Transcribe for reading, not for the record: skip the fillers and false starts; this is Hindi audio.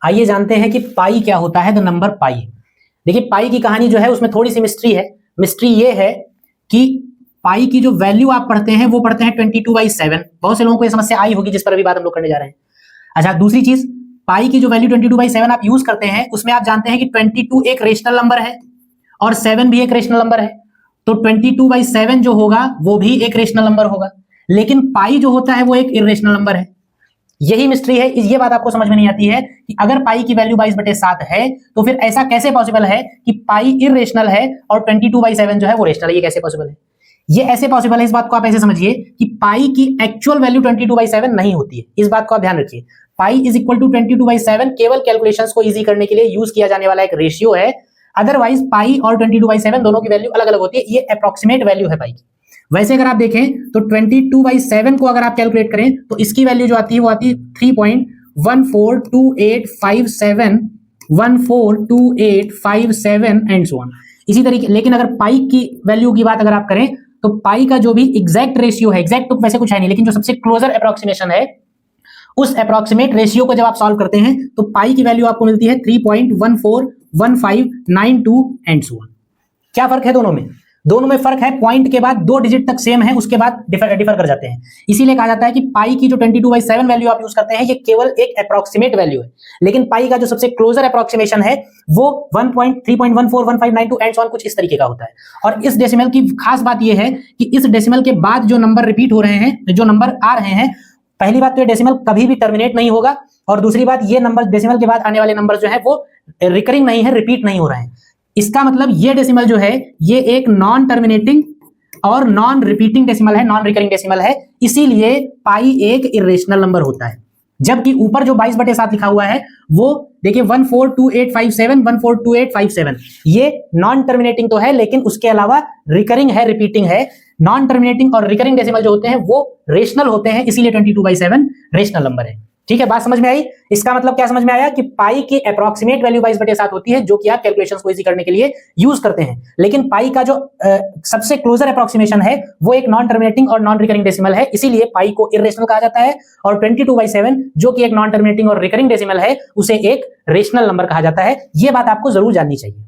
आइए जानते हैं कि पाई क्या होता है, द नंबर पाई। देखिए पाई की कहानी जो है उसमें थोड़ी सी मिस्ट्री है। मिस्ट्री ये है कि पाई की जो वैल्यू आप पढ़ते हैं वो पढ़ते हैं 22/7। बहुत से लोगों को ये समस्या आई होगी जिस पर अभी बात हम लोग करने जा रहे हैं। अच्छा, दूसरी चीज, पाई की जो वैल्यू 22/7 आप यूज करते हैं उसमें आप जानते हैं कि 22 एक रेशनल नंबर है और 7 भी एक रेशनल नंबर है, तो 22/7 जो होगा वो भी एक रेशनल नंबर होगा, लेकिन पाई जो होता है वो एक इरेशनल नंबर है। यही मिस्ट्री है। ये बात आपको समझ में नहीं आती है कि अगर पाई की वैल्यू 22/7 है तो फिर ऐसा कैसे पॉसिबल है कि पाई इरेशनल है और 22/7 जो है वो रेशनल है। ये कैसे पॉसिबल है? ये ऐसे पॉसिबल है, इस बात को आप ऐसे समझिए कि पाई की एक्चुअल वैल्यू 22/7 नहीं होती है। इस बात को आप ध्यान रखिए। पाई इज इक्वल टू 22/7 केवल कैलकुलेशंस को इजी करने के लिए यूज किया जाने वाला एक रेशियो है। अदरवाइज पाई और 22/7 दोनों की वैल्यू अलग अलग होती है। ये अप्रोक्सीमेट वैल्यू है पाई की। वैसे अगर आप देखें तो 22/7 को अगर आप कैलकुलेट करें तो इसकी वैल्यू जो आती है वो आती है 3.142857 एंड सो ऑन। इसी तरीके, लेकिन अगर पाई की वैल्यू की बात अगर आप करें तो पाई का जो भी एग्जैक्ट रेशियो है, एग्जैक्ट तो वैसे कुछ है नहीं, लेकिन जो सबसे क्लोजर अप्रोक्सीमेशन है, उस अप्रोक्सीमेट रेशियो को जब आप सॉल्व करते हैं तो पाई की वैल्यू आपको मिलती है 3.141592 एंड सो ऑन। क्या फर्क है दोनों में? दोनों में फर्क है, पॉइंट के बाद 2 डिजिट तक सेम है, उसके बाद डिफर कर जाते हैं। इसीलिए कहा जाता है कि पाई की जो 22/7 वैल्यू आप यूज करते हैं ये केवल एक अप्रोक्सीमेट वैल्यू है, लेकिन पाई का जो सबसे क्लोजर अप्रोक्सीमेशन है वो 1.3.141592 एंड सो ऑन कुछ इस तरीके का होता है। और इस डेसिमल की खास बात यह है कि इस डेसिमल के बाद जो नंबर रिपीट हो रहे हैं, जो नंबर आ रहे हैं, पहली बात तो ये डेसिमल कभी भी टर्मिनेट नहीं होगा, और दूसरी बात ये नंबर डेसिमल के बाद आने वाले नंबर जो है वो रिकरिंग नहीं है, रिपीट नहीं हो रहे हैं। इसका मतलब ये डेसिमल जो है ये एक नॉन टर्मिनेटिंग और नॉन रिपीटिंग डेसिमल है, नॉन रिकरिंग डेसिमल है। इसीलिए पाई एक इरेशनल नंबर होता है। जबकि ऊपर जो 22/7 लिखा हुआ है वो देखिए 142857 ये नॉन टर्मिनेटिंग तो है, लेकिन उसके अलावा रिकरिंग है, रिपीटिंग है। नॉन टर्मिनेटिंग और रिकरिंग डेसिमल जो होते हैं वो रेशनल होते हैं, इसीलिए 22/7 रेशनल नंबर है। ठीक है, बात समझ में आई? इसका मतलब क्या समझ में आया कि पाई की अप्रोक्सीमेट वैल्यू 22/7 होती है, जो कि आप कैलकुलेशंस को इजी करने के लिए यूज करते हैं। लेकिन पाई का जो सबसे क्लोजर अप्रोक्सीमेशन है वो एक नॉन टर्मिनेटिंग और नॉन रिकरिंग डेसिमल है, इसीलिए पाई को इरेशनल कहा जाता है। और 22/7 जो कि एक नॉन टर्मिनेटिंग और रिकरिंग डेसिमल है उसे एक रेशनल नंबर कहा जाता है। यह बात आपको जरूर जाननी चाहिए।